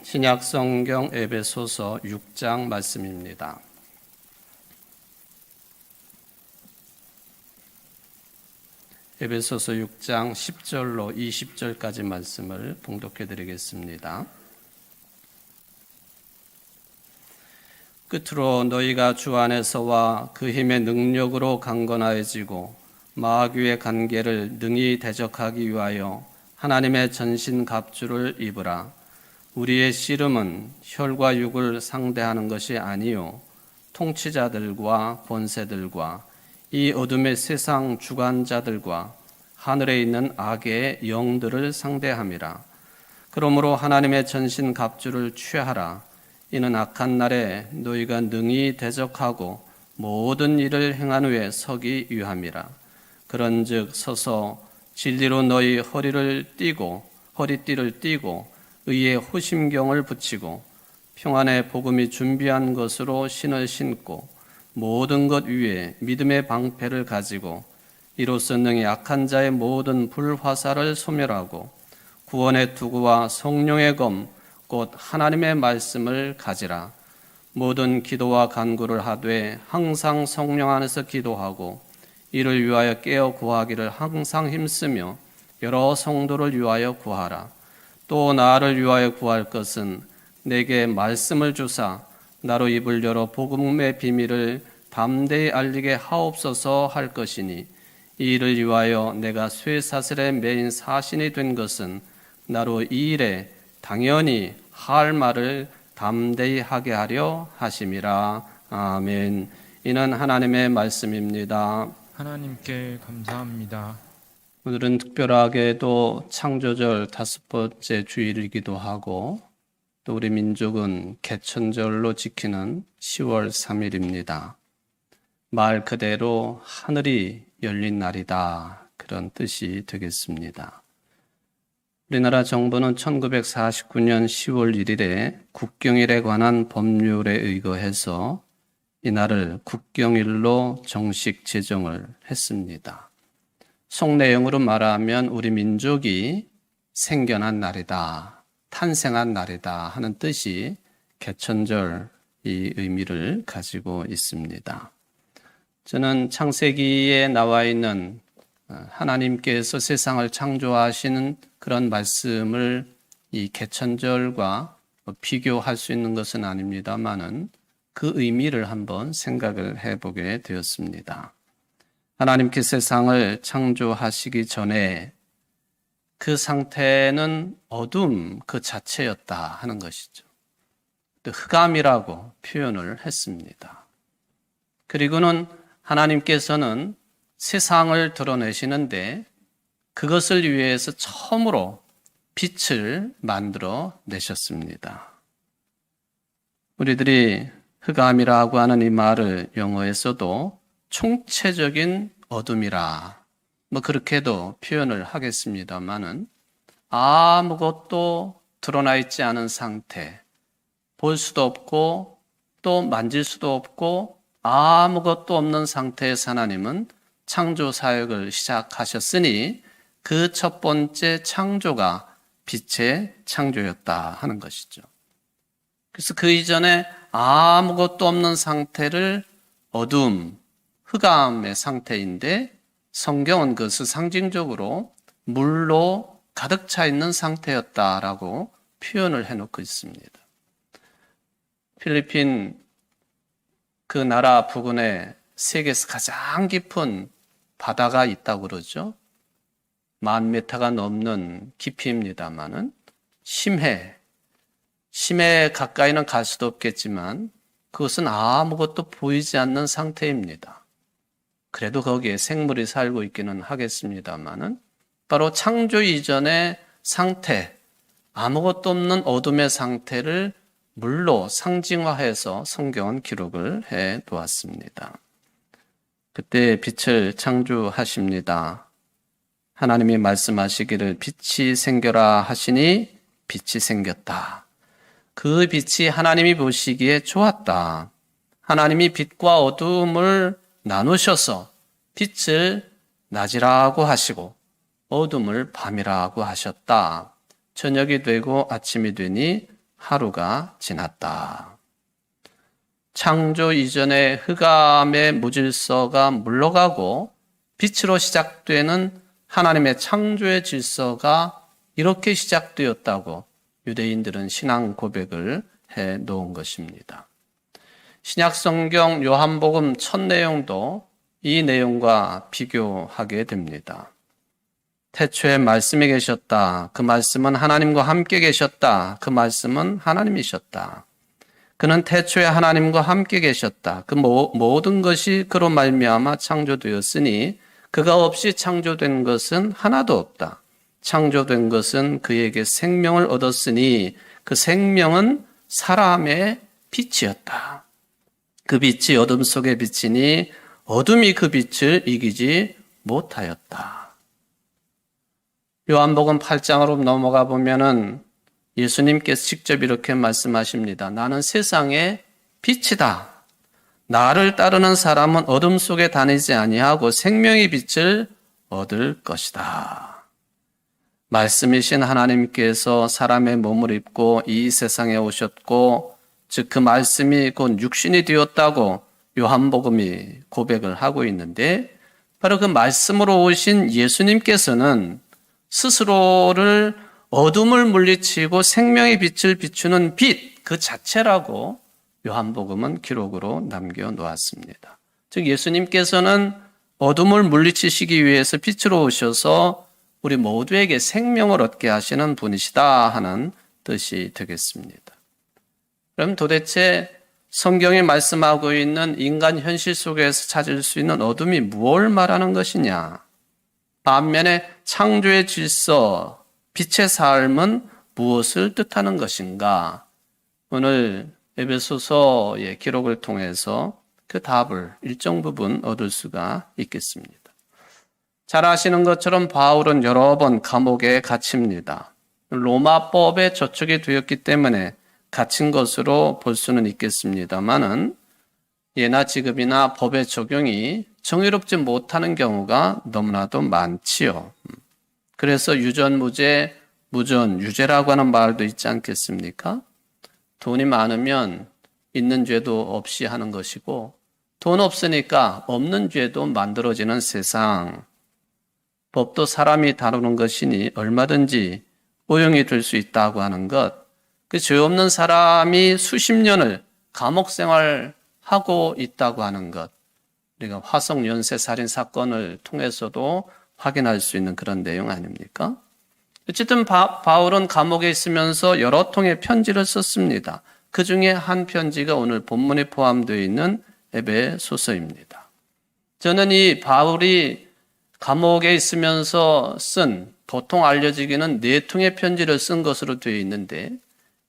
신약 성경 에베소서 6장 말씀입니다. 에베소서 6장 10절로 20절까지 말씀을 봉독해 드리겠습니다. 끝으로 너희가 주 안에서와 그 힘의 능력으로 강건하여지고 마귀의 관계를 능히 대적하기 위하여 하나님의 전신 갑주를 입으라. 우리의 씨름은 혈과 육을 상대하는 것이 아니요 통치자들과 권세들과 이 어둠의 세상 주관자들과 하늘에 있는 악의 영들을 상대함이라. 그러므로 하나님의 전신 갑주를 취하라. 이는 악한 날에 너희가 능히 대적하고 모든 일을 행한 후에 서기 위함이라. 그런즉 서서 진리로 너희 허리띠를 띠고 의의 호심경을 붙이고 평안의 복음이 준비한 것으로 신을 신고 모든 것 위에 믿음의 방패를 가지고 이로써 능히 악한 자의 모든 불화살을 소멸하고 구원의 투구와 성령의 검 곧 하나님의 말씀을 가지라. 모든 기도와 간구를 하되 항상 성령 안에서 기도하고 이를 위하여 깨어 구하기를 항상 힘쓰며 여러 성도를 위하여 구하라. 또 나를 위하여 구할 것은 내게 말씀을 주사 나로 입을 열어 복음의 비밀을 담대히 알리게 하옵소서 할 것이니 이 일을 위하여 내가 쇠사슬에 매인 사신이 된 것은 나로 이 일에 당연히 할 말을 담대히 하게 하려 하심이라. 아멘. 이는 하나님의 말씀입니다. 하나님께 감사합니다. 오늘은 특별하게도 창조절 5번째 주일이기도 하고 또 우리 민족은 개천절로 지키는 10월 3일입니다. 말 그대로 하늘이 열린 날이다. 그런 뜻이 되겠습니다. 우리나라 정부는 1949년 10월 1일에 국경일에 관한 법률에 의거해서 이날을 국경일로 정식 제정을 했습니다. 속 내용으로 말하면 우리 민족이 생겨난 날이다, 탄생한 날이다 하는 뜻이 개천절 이 의미를 가지고 있습니다. 저는 창세기에 나와 있는 하나님께서 세상을 창조하시는 그런 말씀을 이 개천절과 비교할 수 있는 것은 아닙니다만은 그 의미를 한번 생각을 해보게 되었습니다. 하나님께서 세상을 창조하시기 전에 그 상태는 어둠 그 자체였다 하는 것이죠. 또 흑암이라고 표현을 했습니다. 그리고는 하나님께서는 세상을 드러내시는데 그것을 위해서 처음으로 빛을 만들어 내셨습니다. 우리들이 흑암이라고 하는 이 말을 영어에서도 총체적인 어둠이라 그렇게도 표현을 하겠습니다만은 아무것도 드러나 있지 않은 상태, 볼 수도 없고 또 만질 수도 없고 아무것도 없는 상태에서 하나님은 창조 사역을 시작하셨으니 그 첫 번째 창조가 빛의 창조였다 하는 것이죠. 그래서 그 이전에 아무것도 없는 상태를 어둠, 흑암의 상태인데 성경은 그것을 상징적으로 물로 가득 차 있는 상태였다라고 표현을 해놓고 있습니다. 필리핀 그 나라 부근에 세계에서 가장 깊은 바다가 있다고 그러죠. 10,000m가 넘는 깊이입니다만은 심해 가까이는 갈 수도 없겠지만 그것은 아무것도 보이지 않는 상태입니다. 그래도 거기에 생물이 살고 있기는 하겠습니다만은 바로 창조 이전의 상태, 아무것도 없는 어둠의 상태를 물로 상징화해서 성경은 기록을 해 놓았습니다. 그때 빛을 창조하십니다. 하나님이 말씀하시기를 빛이 생겨라 하시니 빛이 생겼다. 그 빛이 하나님이 보시기에 좋았다. 하나님이 빛과 어둠을 나누셔서 빛을 낮이라고 하시고 어둠을 밤이라고 하셨다. 저녁이 되고 아침이 되니 하루가 지났다. 창조 이전의 흑암의 무질서가 물러가고 빛으로 시작되는 하나님의 창조의 질서가 이렇게 시작되었다고 유대인들은 신앙 고백을 해 놓은 것입니다. 신약 성경 요한복음 첫 내용도 이 내용과 비교하게 됩니다. 태초에 말씀이 계셨다. 그 말씀은 하나님과 함께 계셨다. 그 말씀은 하나님이셨다. 그는 태초에 하나님과 함께 계셨다. 그 모든 것이 그로 말미암아 창조되었으니 그가 없이 창조된 것은 하나도 없다. 창조된 것은 그에게 생명을 얻었으니 그 생명은 사람의 빛이었다. 그 빛이 어둠 속에 비치니 어둠이 그 빛을 이기지 못하였다. 요한복음 8장으로 넘어가 보면은 예수님께서 직접 이렇게 말씀하십니다. 나는 세상의 빛이다. 나를 따르는 사람은 어둠 속에 다니지 아니하고 생명의 빛을 얻을 것이다. 말씀이신 하나님께서 사람의 몸을 입고 이 세상에 오셨고, 즉 그 말씀이 곧 육신이 되었다고 요한복음이 고백을 하고 있는데, 바로 그 말씀으로 오신 예수님께서는 스스로를 어둠을 물리치고 생명의 빛을 비추는 빛 그 자체라고 요한복음은 기록으로 남겨놓았습니다. 즉 예수님께서는 어둠을 물리치시기 위해서 빛으로 오셔서 우리 모두에게 생명을 얻게 하시는 분이시다 하는 뜻이 되겠습니다. 그럼 도대체 성경이 말씀하고 있는 인간 현실 속에서 찾을 수 있는 어둠이 무엇을 말하는 것이냐? 반면에 창조의 질서, 빛의 삶은 무엇을 뜻하는 것인가? 오늘 에베소서의 기록을 통해서 그 답을 일정 부분 얻을 수가 있겠습니다. 잘 아시는 것처럼 바울은 여러 번 감옥에 갇힙니다. 로마법에 저촉이 되었기 때문에 갇힌 것으로 볼 수는 있겠습니다만은 예나 지금이나 법의 적용이 정의롭지 못하는 경우가 너무나도 많지요. 그래서 유전무죄, 무전유죄라고 하는 말도 있지 않겠습니까? 돈이 많으면 있는 죄도 없이 하는 것이고 돈 없으니까 없는 죄도 만들어지는 세상. 법도 사람이 다루는 것이니 얼마든지 오용이 될 수 있다고 하는 것. 그 죄 없는 사람이 수십 년을 감옥 생활하고 있다고 하는 것. 우리가 화성 연쇄 살인 사건을 통해서도 확인할 수 있는 그런 내용 아닙니까? 어쨌든 바울은 감옥에 있으면서 여러 통의 편지를 썼습니다. 그 중에 한 편지가 오늘 본문에 포함되어 있는 에베소서입니다. 저는 이 바울이 감옥에 있으면서 쓴 보통 알려지기는 4통의 편지를 쓴 것으로 되어 있는데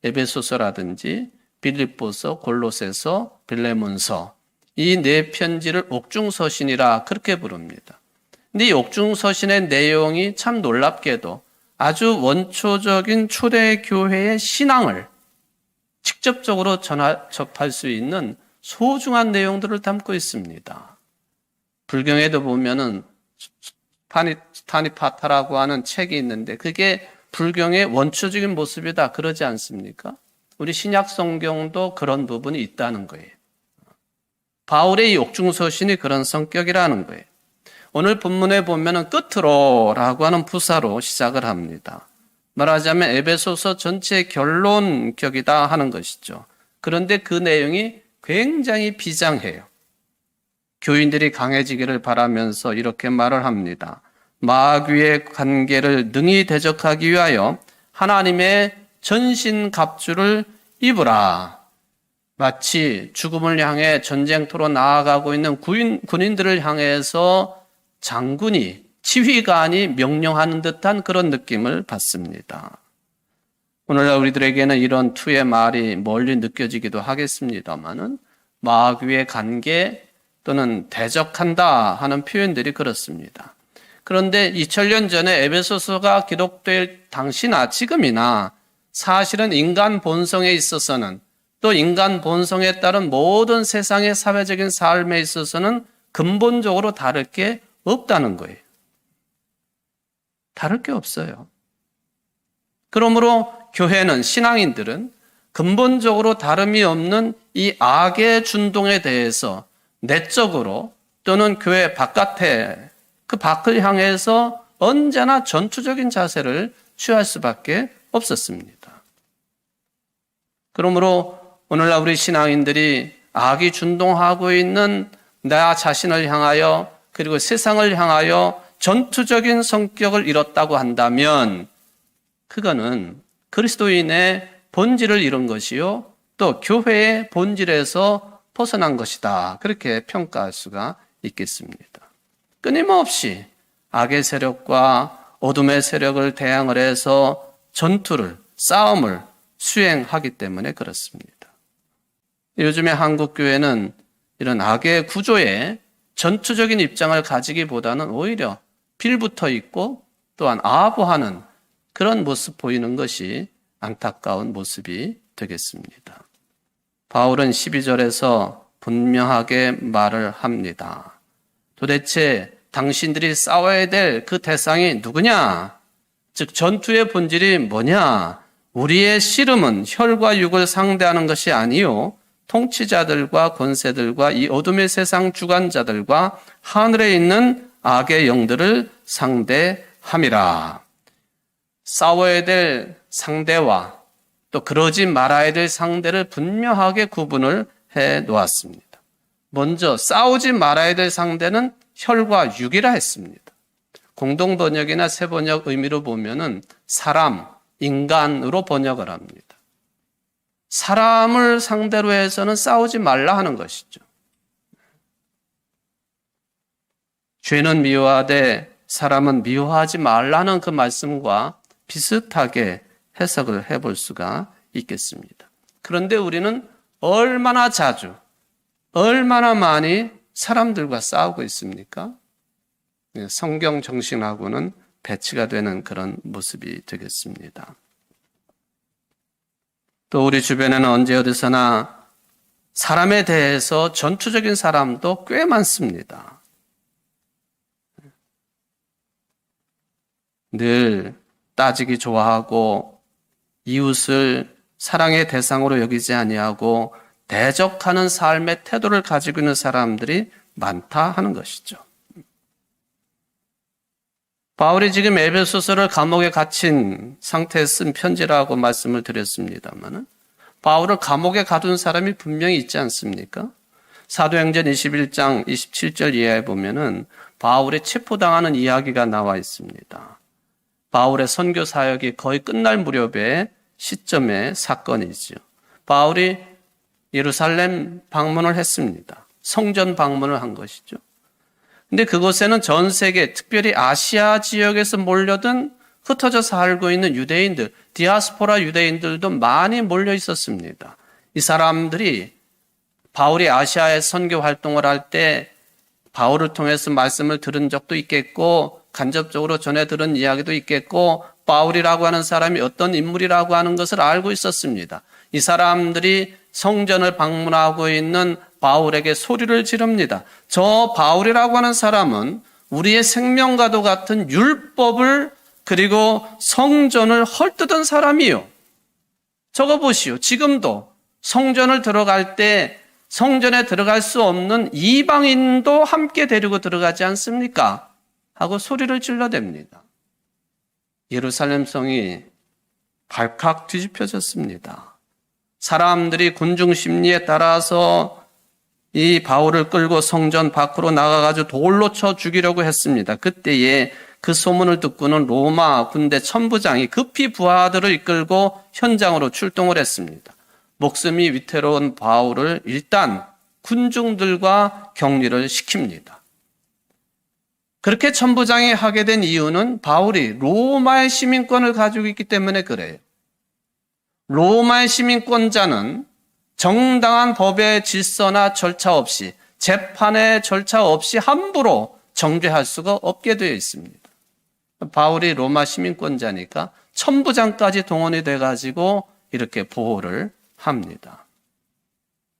에베소서라든지 빌립보서, 골로새서, 빌레몬서 이 4편지를 옥중서신이라 그렇게 부릅니다. 근데 이 옥중서신의 내용이 참 놀랍게도 아주 원초적인 초대교회의 신앙을 직접적으로 접할 수 있는 소중한 내용들을 담고 있습니다. 불경에도 보면은 타니파타라고 하는 책이 있는데 그게 불경의 원초적인 모습이다 그러지 않습니까? 우리 신약 성경도 그런 부분이 있다는 거예요. 바울의 이 옥중서신이 그런 성격이라는 거예요. 오늘 본문에 보면은 끝으로라고 하는 부사로 시작을 합니다. 말하자면 에베소서 전체의 결론격이다 하는 것이죠. 그런데 그 내용이 굉장히 비장해요. 교인들이 강해지기를 바라면서 이렇게 말을 합니다. 마귀의 관계를 능히 대적하기 위하여 하나님의 전신갑주를 입으라. 마치 죽음을 향해 전쟁터로 나아가고 있는 군인들을 향해서 장군이 지휘관이 명령하는 듯한 그런 느낌을 받습니다. 오늘날 우리들에게는 이런 투의 말이 멀리 느껴지기도 하겠습니다만은 마귀의 관계 또는 대적한다 하는 표현들이 그렇습니다. 그런데 2000년 전에 에베소서가 기록될 당시나 지금이나 사실은 인간 본성에 있어서는 또 인간 본성에 따른 모든 세상의 사회적인 삶에 있어서는 근본적으로 다를 게 없다는 거예요. 다를 게 없어요. 그러므로 교회는, 신앙인들은 근본적으로 다름이 없는 이 악의 준동에 대해서 내적으로 또는 교회 바깥에 그 밖을 향해서 언제나 전투적인 자세를 취할 수밖에 없었습니다. 그러므로 오늘날 우리 신앙인들이 악이 준동하고 있는 나 자신을 향하여 그리고 세상을 향하여 전투적인 성격을 잃었다고 한다면 그거는 그리스도인의 본질을 잃은 것이요 또 교회의 본질에서 벗어난 것이다. 그렇게 평가할 수가 있겠습니다. 끊임없이 악의 세력과 어둠의 세력을 대항을 해서 전투를, 싸움을 수행하기 때문에 그렇습니다. 요즘에 한국 교회는 이런 악의 구조에 전투적인 입장을 가지기보다는 오히려 빌붙어 있고 또한 아부하는 그런 모습 보이는 것이 안타까운 모습이 되겠습니다. 바울은 12절에서 분명하게 말을 합니다. 도대체 당신들이 싸워야 될 그 대상이 누구냐? 즉 전투의 본질이 뭐냐? 우리의 씨름은 혈과 육을 상대하는 것이 아니요 통치자들과 권세들과 이 어둠의 세상 주관자들과 하늘에 있는 악의 영들을 상대함이라. 싸워야 될 상대와 또 그러지 말아야 될 상대를 분명하게 구분을 해 놓았습니다. 먼저 싸우지 말아야 될 상대는 혈과 육이라 했습니다. 공동 번역이나 새 번역 의미로 보면은 사람, 인간으로 번역을 합니다. 사람을 상대로 해서는 싸우지 말라 하는 것이죠. 죄는 미워하되 사람은 미워하지 말라는 그 말씀과 비슷하게 해석을 해볼 수가 있겠습니다. 그런데 우리는 얼마나 자주, 얼마나 많이 사람들과 싸우고 있습니까? 성경 정신하고는 배치가 되는 그런 모습이 되겠습니다. 또 우리 주변에는 언제 어디서나 사람에 대해서 전투적인 사람도 꽤 많습니다. 늘 따지기 좋아하고 이웃을 사랑의 대상으로 여기지 아니하고 대적하는 삶의 태도를 가지고 있는 사람들이 많다 하는 것이죠. 바울이 지금 에베소서를 감옥에 갇힌 상태에 쓴 편지라고 말씀을 드렸습니다만 바울을 감옥에 가둔 사람이 분명히 있지 않습니까? 사도행전 21장 27절 이하에 보면은 바울이 체포당하는 이야기가 나와 있습니다. 바울의 선교 사역이 거의 끝날 무렵의 시점의 사건이죠. 바울이 예루살렘 방문을 했습니다. 성전 방문을 한 것이죠. 근데 그곳에는 전 세계, 특별히 아시아 지역에서 몰려든 흩어져 살고 있는 유대인들, 디아스포라 유대인들도 많이 몰려 있었습니다. 이 사람들이 바울이 아시아에 선교 활동을 할 때 바울을 통해서 말씀을 들은 적도 있겠고 간접적으로 전해 들은 이야기도 있겠고 바울이라고 하는 사람이 어떤 인물이라고 하는 것을 알고 있었습니다. 이 사람들이 성전을 방문하고 있는 바울에게 소리를 지릅니다. 저 바울이라고 하는 사람은 우리의 생명과도 같은 율법을 그리고 성전을 헐뜯은 사람이요. 저거 보시오. 지금도 성전을 들어갈 때 성전에 들어갈 수 없는 이방인도 함께 데리고 들어가지 않습니까? 하고 소리를 질러댑니다. 예루살렘 성이 발칵 뒤집혀졌습니다. 사람들이 군중 심리에 따라서 이 바울을 끌고 성전 밖으로 나가가지고 돌로 쳐 죽이려고 했습니다. 그때에 그 소문을 듣고는 로마 군대 천부장이 급히 부하들을 이끌고 현장으로 출동을 했습니다. 목숨이 위태로운 바울을 일단 군중들과 격리를 시킵니다. 그렇게 천부장이 하게 된 이유는 바울이 로마의 시민권을 가지고 있기 때문에 그래요. 로마의 시민권자는 정당한 법의 질서나 절차 없이 재판의 절차 없이 함부로 정죄할 수가 없게 되어 있습니다. 바울이 로마 시민권자니까 천부장까지 동원이 돼가지고 이렇게 보호를 합니다.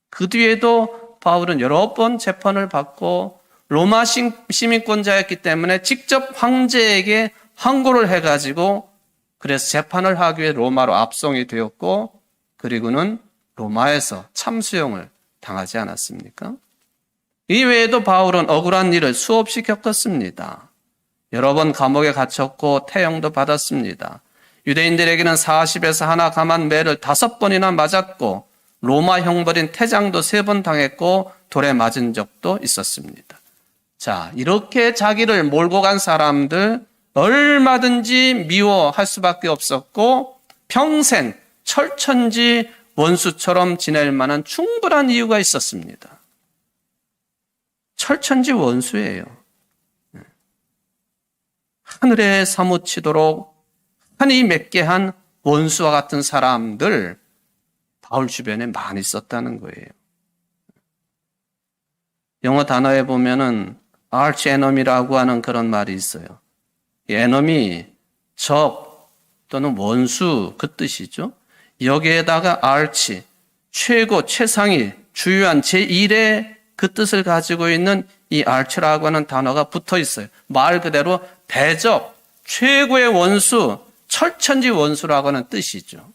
그 뒤에도 바울은 여러 번 재판을 받고 로마 시민권자였기 때문에 직접 황제에게 항고를 해가지고 그래서 재판을 하기 위해 로마로 압송이 되었고 그리고는 로마에서 참수형을 당하지 않았습니까? 이외에도 바울은 억울한 일을 수없이 겪었습니다. 여러 번 감옥에 갇혔고 태형도 받았습니다. 유대인들에게는 40에서 하나 감한 매를 5번이나 맞았고 로마 형벌인 태장도 3번 당했고 돌에 맞은 적도 있었습니다. 자, 이렇게 자기를 몰고 간 사람들 얼마든지 미워할 수밖에 없었고 평생 철천지 원수처럼 지낼 만한 충분한 이유가 있었습니다. 철천지 원수예요. 하늘에 사무치도록 한이 맺게 한 원수와 같은 사람들 바울 주변에 많이 있었다는 거예요. 영어 단어에 보면은 arch enemy라고 하는 그런 말이 있어요. enemy, 적 또는 원수 그 뜻이죠. 여기에다가 arch, 최고, 최상위, 주요한 제1의 그 뜻을 가지고 있는 이 arch라고 하는 단어가 붙어 있어요. 말 그대로 대적, 최고의 원수, 철천지 원수라고 하는 뜻이죠.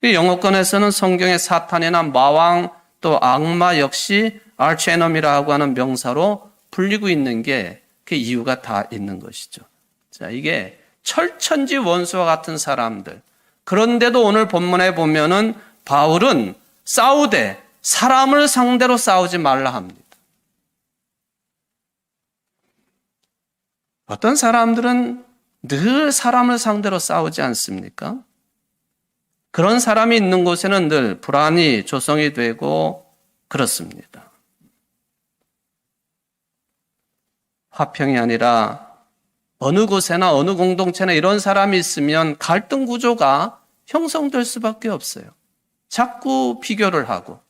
영어권에서는 성경의 사탄이나 마왕 또 악마 역시 arch enemy라고 하는 명사로 불리고 있는 게 그 이유가 다 있는 것이죠. 자, 이게 철천지 원수와 같은 사람들. 그런데도 오늘 본문에 보면은 바울은 싸우되 사람을 상대로 싸우지 말라 합니다. 어떤 사람들은 늘 사람을 상대로 싸우지 않습니까? 그런 사람이 있는 곳에는 늘 불안이 조성이 되고 그렇습니다. 화평이 아니라 어느 곳에나 어느 공동체나 이런 사람이 있으면 갈등 구조가 형성될 수밖에 없어요. 자꾸 비교를 하고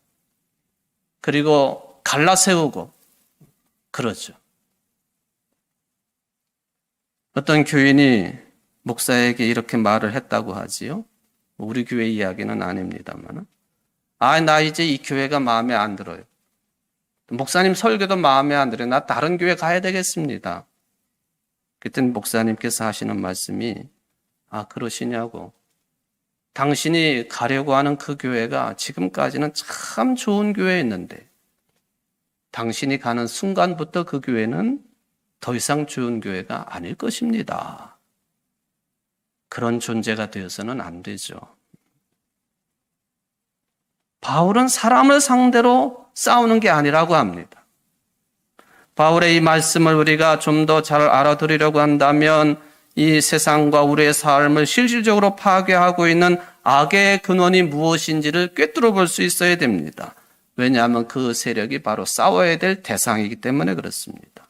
그리고 갈라세우고 그러죠. 어떤 교인이 목사에게 이렇게 말을 했다고 하지요. 우리 교회 이야기는 아닙니다만, 나 이제 이 교회가 마음에 안 들어요. 목사님 설교도 마음에 안 들어요. 나 다른 교회 가야 되겠습니다. 그때 목사님께서 하시는 말씀이, 그러시냐고. 당신이 가려고 하는 그 교회가 지금까지는 참 좋은 교회였는데 당신이 가는 순간부터 그 교회는 더 이상 좋은 교회가 아닐 것입니다. 그런 존재가 되어서는 안 되죠. 바울은 사람을 상대로 싸우는 게 아니라고 합니다. 바울의 이 말씀을 우리가 좀 더 잘 알아들으려고 한다면 이 세상과 우리의 삶을 실질적으로 파괴하고 있는 악의 근원이 무엇인지를 꿰뚫어 볼 수 있어야 됩니다. 왜냐하면 그 세력이 바로 싸워야 될 대상이기 때문에 그렇습니다.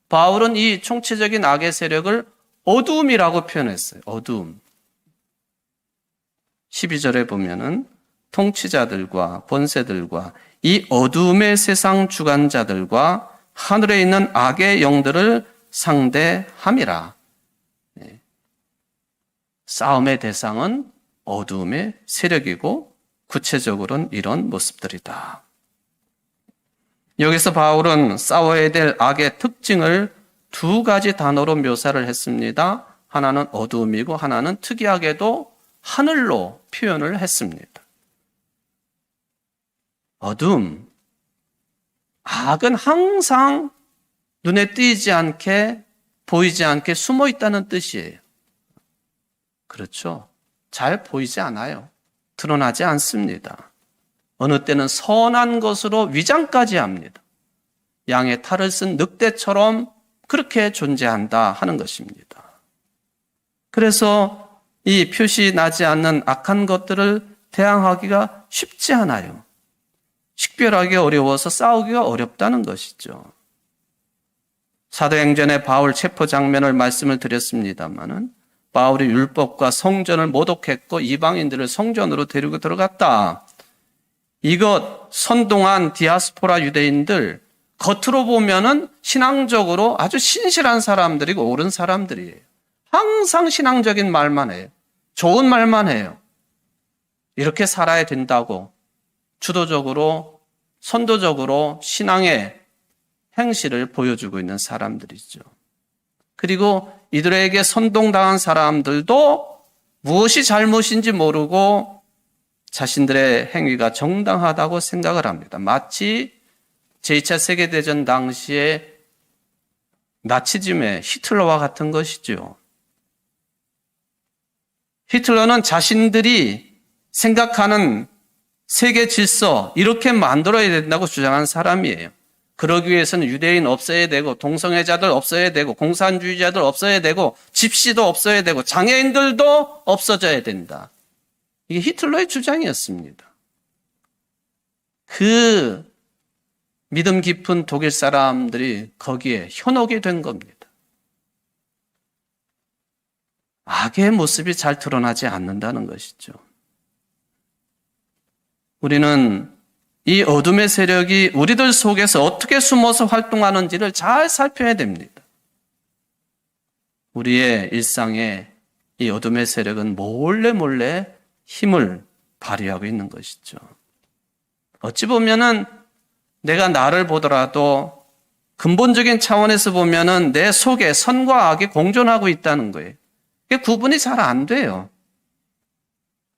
바울은 이 총체적인 악의 세력을 어두움이라고 표현했어요. 어두움. 12절에 보면은 통치자들과 권세들과 이 어두움의 세상 주관자들과 하늘에 있는 악의 영들을 상대함이라. 싸움의 대상은 어두움의 세력이고 구체적으로는 이런 모습들이다. 여기서 바울은 싸워야 될 악의 특징을 2가지 단어로 묘사를 했습니다. 하나는 어두움이고 하나는 특이하게도 하늘로 표현을 했습니다. 어두움. 악은 항상 눈에 띄지 않게 보이지 않게 숨어 있다는 뜻이에요. 그렇죠. 잘 보이지 않아요. 드러나지 않습니다. 어느 때는 선한 것으로 위장까지 합니다. 양의 탈을 쓴 늑대처럼 그렇게 존재한다 하는 것입니다. 그래서 이 표시 나지 않는 악한 것들을 대항하기가 쉽지 않아요. 식별하기 어려워서 싸우기가 어렵다는 것이죠. 사도행전의 바울 체포 장면을 말씀을 드렸습니다마는 바울이 율법과 성전을 모독했고 이방인들을 성전으로 데리고 들어갔다. 이것 선동한 디아스포라 유대인들 겉으로 보면은 신앙적으로 아주 신실한 사람들이고 옳은 사람들이에요. 항상 신앙적인 말만 해요. 좋은 말만 해요. 이렇게 살아야 된다고 주도적으로 선도적으로 신앙의 행실을 보여주고 있는 사람들이죠. 그리고 이들에게 선동당한 사람들도 무엇이 잘못인지 모르고 자신들의 행위가 정당하다고 생각을 합니다. 마치 제2차 세계대전 당시에 나치즘의 히틀러와 같은 것이죠. 히틀러는 자신들이 생각하는 세계 질서 이렇게 만들어야 된다고 주장한 사람이에요. 그러기 위해서는 유대인 없어야 되고 동성애자들 없어야 되고 공산주의자들 없어야 되고 집시도 없어야 되고 장애인들도 없어져야 된다. 이게 히틀러의 주장이었습니다. 그 믿음 깊은 독일 사람들이 거기에 현혹이 된 겁니다. 악의 모습이 잘 드러나지 않는다는 것이죠. 우리는 이 어둠의 세력이 우리들 속에서 어떻게 숨어서 활동하는지를 잘 살펴야 됩니다. 우리의 일상에 이 어둠의 세력은 몰래 힘을 발휘하고 있는 것이죠. 어찌 보면은 내가 나를 보더라도 근본적인 차원에서 보면은 내 속에 선과 악이 공존하고 있다는 거예요. 그게 구분이 잘 안 돼요.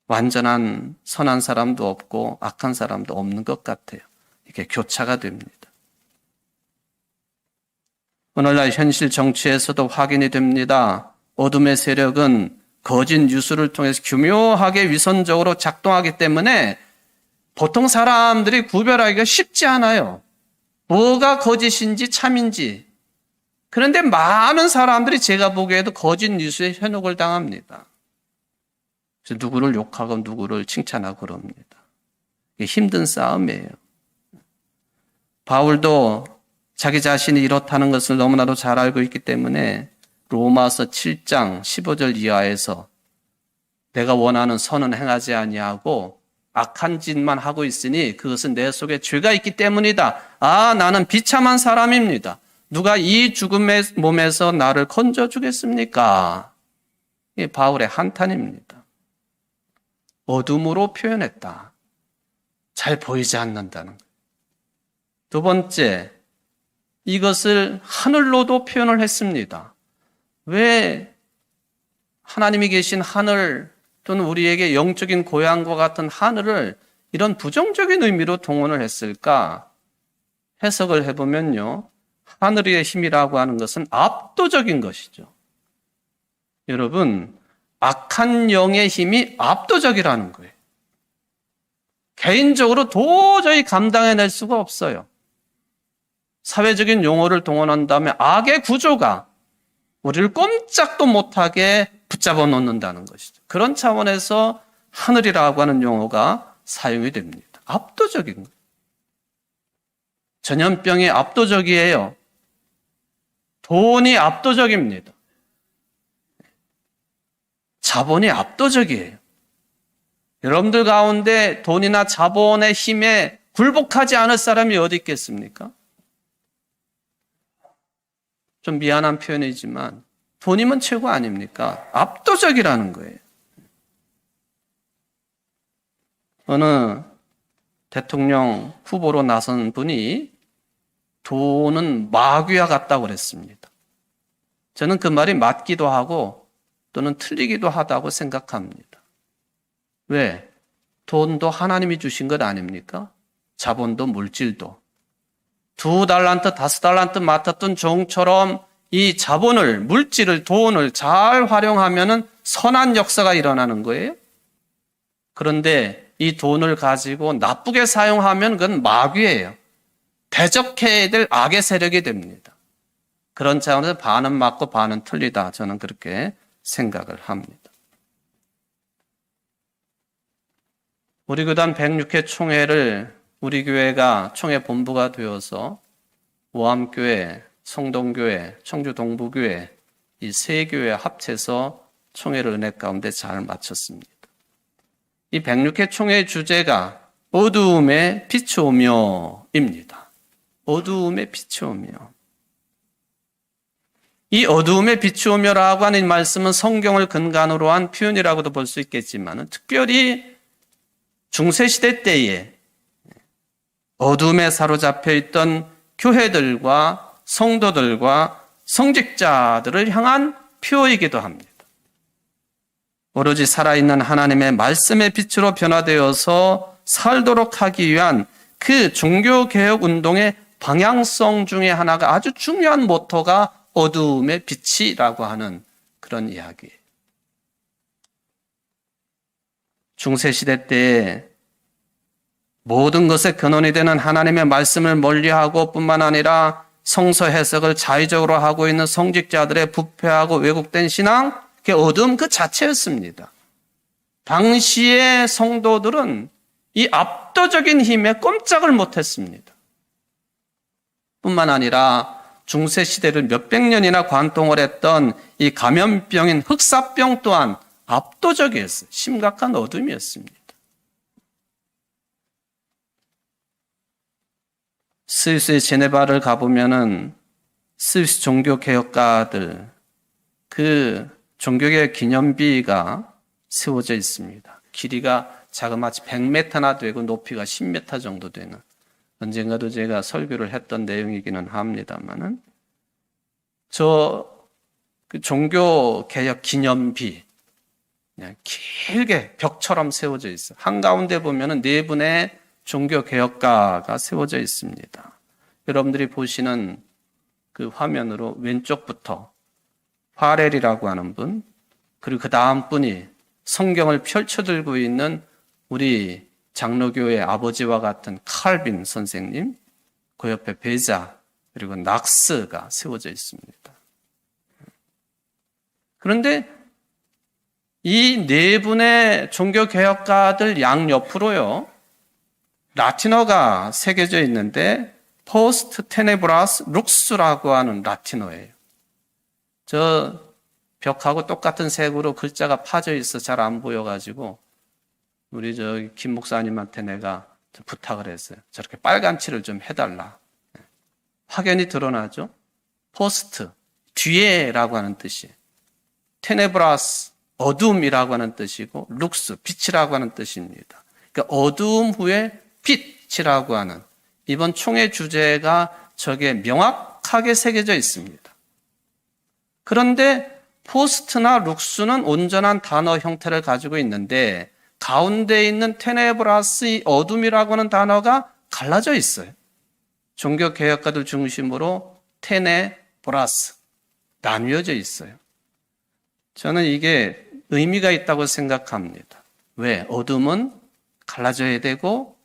완전한 선한 사람도 없고 악한 사람도 없는 것 같아요. 이게 교차가 됩니다. 오늘날 현실 정치에서도 확인이 됩니다. 어둠의 세력은 거짓 뉴스를 통해서 교묘하게 위선적으로 작동하기 때문에 보통 사람들이 구별하기가 쉽지 않아요. 뭐가 거짓인지 참인지. 그런데 많은 사람들이 제가 보기에도 거짓 뉴스에 현혹을 당합니다. 그래서 누구를 욕하고 누구를 칭찬하고 그럽니다. 이게 힘든 싸움이에요. 바울도 자기 자신이 이렇다는 것을 너무나도 잘 알고 있기 때문에 로마서 7장 15절 이하에서 내가 원하는 선은 행하지 아니하고 악한 짓만 하고 있으니 그것은 내 속에 죄가 있기 때문이다. 아, 나는 비참한 사람입니다. 누가 이 죽음의 몸에서 나를 건져주겠습니까? 이게 바울의 한탄입니다. 어둠으로 표현했다. 잘 보이지 않는다는 거예요. 두 번째, 이것을 하늘로도 표현을 했습니다. 왜 하나님이 계신 하늘 또는 우리에게 영적인 고향과 같은 하늘을 이런 부정적인 의미로 동원을 했을까? 해석을 해보면요. 하늘의 힘이라고 하는 것은 압도적인 것이죠. 여러분, 악한 영의 힘이 압도적이라는 거예요. 개인적으로 도저히 감당해낼 수가 없어요. 사회적인 용어를 동원한다면 악의 구조가 우리를 꼼짝도 못하게 붙잡아 놓는다는 것이죠. 그런 차원에서 하늘이라고 하는 용어가 사용이 됩니다. 압도적인 거예요. 전염병이 압도적이에요. 돈이 압도적입니다. 자본이 압도적이에요. 여러분들 가운데 돈이나 자본의 힘에 굴복하지 않을 사람이 어디 있겠습니까? 좀 미안한 표현이지만 돈이면 최고 아닙니까? 압도적이라는 거예요. 어느 대통령 후보로 나선 분이 돈은 마귀와 같다고 그랬습니다. 저는 그 말이 맞기도 하고 또는 틀리기도 하다고 생각합니다. 왜? 돈도 하나님이 주신 것 아닙니까? 자본도 물질도. 2달란트, 5달란트 맡았던 종처럼 이 자본을, 물질을, 돈을 잘 활용하면 선한 역사가 일어나는 거예요. 그런데 이 돈을 가지고 나쁘게 사용하면 그건 마귀예요. 대적해야 될 악의 세력이 됩니다. 그런 차원에서 반은 맞고 반은 틀리다. 저는 그렇게 생각을 합니다. 우리 교단 106회 총회를 우리 교회가 총회 본부가 되어서 모함교회, 성동교회, 청주동부교회 이 세 교회 합쳐서 총회를 은혜 가운데 잘 마쳤습니다. 이 106회 총회의 주제가 어두움에 빛이 오며입니다. 어두움에 빛이 오며. 이 어두움에 빛이 오며라고 하는 말씀은 성경을 근간으로 한 표현이라고도 볼 수 있겠지만 특별히 중세시대 때에 어둠에 사로잡혀 있던 교회들과 성도들과 성직자들을 향한 표이기도 합니다. 오로지 살아있는 하나님의 말씀의 빛으로 변화되어서 살도록 하기 위한 그 종교개혁 운동의 방향성 중에 하나가 아주 중요한 모토가 어두움의 빛이라고 하는 그런 이야기예요. 중세시대 때에 모든 것의 근원이 되는 하나님의 말씀을 멀리하고 뿐만 아니라 성서 해석을 자의적으로 하고 있는 성직자들의 부패하고 왜곡된 신앙, 그게 어두움 그 자체였습니다. 당시의 성도들은 이 압도적인 힘에 꼼짝을 못했습니다. 뿐만 아니라 중세시대를 몇백 년이나 관통을 했던 이 감염병인 흑사병 또한 압도적이었어요. 심각한 어둠이었습니다. 스위스의 제네바를 가보면은 스위스 종교개혁가들 그 종교개혁 기념비가 세워져 있습니다. 길이가 자그마치 100m나 되고 높이가 10m 정도 되는, 언젠가도 제가 설교를 했던 내용이기는 합니다만은 그 종교개혁 기념비 그냥 길게 벽처럼 세워져 있어요. 한가운데 보면은 네 분의 종교개혁가가 세워져 있습니다. 여러분들이 보시는 그 화면으로 왼쪽부터 화렐이라고 하는 분, 그리고 그 다음 분이 성경을 펼쳐들고 있는 우리 장로교의 아버지와 같은 칼빈 선생님, 그 옆에 베자, 그리고 낙스가 세워져 있습니다. 그런데 이 네 분의 종교개혁가들 양옆으로요, 라틴어가 새겨져 있는데 포스트 테네브라스 룩스라고 하는 라틴어예요. 저 벽하고 똑같은 색으로 글자가 파져 있어 잘 안 보여가지고 우리 김 목사님한테 내가 부탁을 했어요. 저렇게 빨간 칠을 좀 해달라. 확연히 드러나죠. 포스트, 뒤에라고 하는 뜻이에요. 테네브라스, 어둠이라고 하는 뜻이고 룩스, 빛이라고 하는 뜻입니다. 그러니까 어두움 후에 빛이라고 하는 이번 총회 주제가 저게 명확하게 새겨져 있습니다. 그런데 포스트나 룩스는 온전한 단어 형태를 가지고 있는데 가운데 있는 테네브라스, 어둠이라고 하는 단어가 갈라져 있어요. 종교개혁가들 중심으로 테네브라스, 나뉘어져 있어요. 저는 이게 의미가 있다고 생각합니다. 왜? 어둠은 갈라져야 되고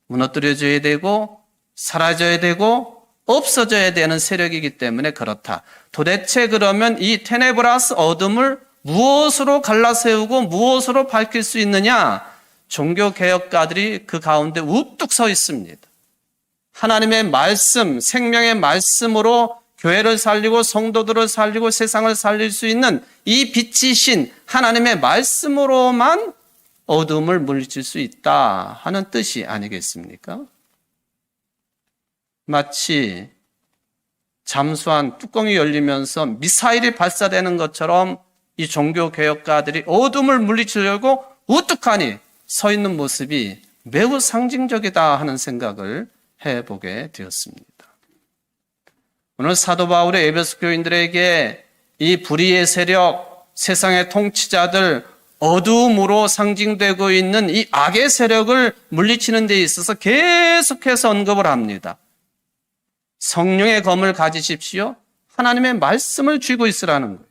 무너뜨려져야 되고 사라져야 되고 없어져야 되는 세력이기 때문에 그렇다. 도대체 그러면 이 테네브라스 어둠을 무엇으로 갈라세우고 무엇으로 밝힐 수 있느냐? 종교개혁가들이 그 가운데 우뚝 서 있습니다. 하나님의 말씀, 생명의 말씀으로 교회를 살리고 성도들을 살리고 세상을 살릴 수 있는 이 빛이신 하나님의 말씀으로만 어둠을 물리칠 수 있다 하는 뜻이 아니겠습니까? 마치 잠수한 뚜껑이 열리면서 미사일이 발사되는 것처럼 이 종교개혁가들이 어둠을 물리치려고 우뚝하니 서 있는 모습이 매우 상징적이다 하는 생각을 해보게 되었습니다. 오늘 사도 바울의 에베소 교인들에게 이 불의의 세력, 세상의 통치자들, 어두움으로 상징되고 있는 이 악의 세력을 물리치는 데 있어서 계속해서 언급을 합니다. 성령의 검을 가지십시오. 하나님의 말씀을 쥐고 있으라는 거예요.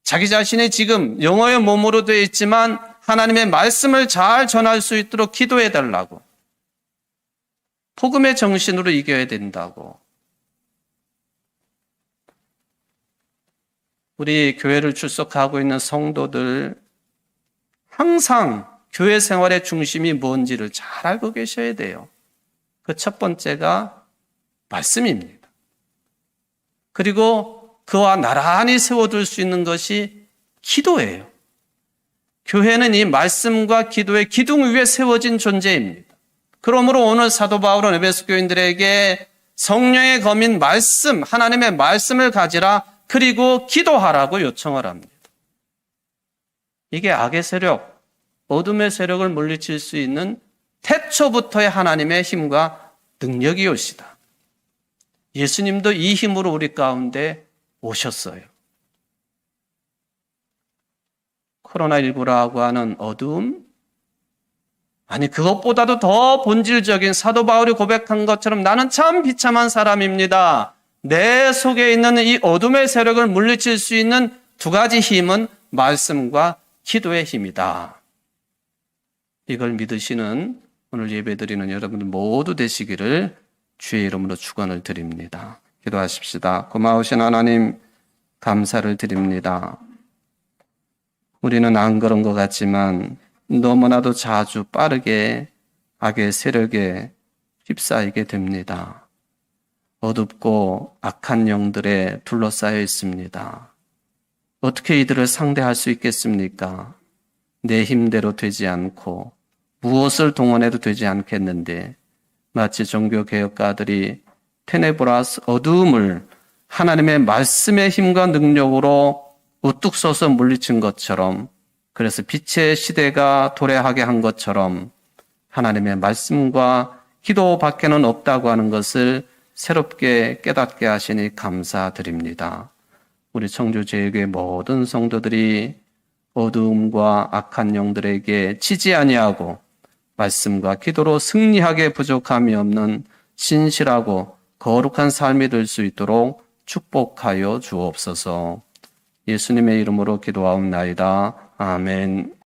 자기 자신이 지금 영어의 몸으로 되어 있지만 하나님의 말씀을 잘 전할 수 있도록 기도해 달라고. 복음의 정신으로 이겨야 된다고. 우리 교회를 출석하고 있는 성도들 항상 교회 생활의 중심이 뭔지를 잘 알고 계셔야 돼요. 그 첫 번째가 말씀입니다. 그리고 그와 나란히 세워둘 수 있는 것이 기도예요. 교회는 이 말씀과 기도의 기둥 위에 세워진 존재입니다. 그러므로 오늘 사도 바울은 에베소 교인들에게 성령의 검인 말씀, 하나님의 말씀을 가지라, 그리고 기도하라고 요청을 합니다. 이게 악의 세력, 어둠의 세력을 물리칠 수 있는 태초부터의 하나님의 힘과 능력이오시다. 예수님도 이 힘으로 우리 가운데 오셨어요. 코로나19라고 하는 어두움? 아니, 그것보다도 더 본질적인 사도 바울이 고백한 것처럼 나는 참 비참한 사람입니다. 내 속에 있는 이 어둠의 세력을 물리칠 수 있는 두 가지 힘은 말씀과 기도의 힘이다. 이걸 믿으시는 오늘 예배드리는 여러분들 모두 되시기를 주의 이름으로 축원을 드립니다. 기도하십시다. 고마우신 하나님, 감사를 드립니다. 우리는 안 그런 것 같지만 너무나도 자주 빠르게 악의 세력에 휩싸이게 됩니다. 어둡고 악한 영들에 둘러싸여 있습니다. 어떻게 이들을 상대할 수 있겠습니까? 내 힘대로 되지 않고 무엇을 동원해도 되지 않겠는데 마치 종교개혁가들이 테네브라스 어두움을 하나님의 말씀의 힘과 능력으로 우뚝 서서 물리친 것처럼, 그래서 빛의 시대가 도래하게 한 것처럼 하나님의 말씀과 기도밖에는 없다고 하는 것을 새롭게 깨닫게 하시니 감사드립니다. 우리 청주제일교회 모든 성도들이 어두움과 악한 영들에게 치지 아니하고 말씀과 기도로 승리하게 부족함이 없는 신실하고 거룩한 삶이 될 수 있도록 축복하여 주옵소서. 예수님의 이름으로 기도하옵나이다. 아멘.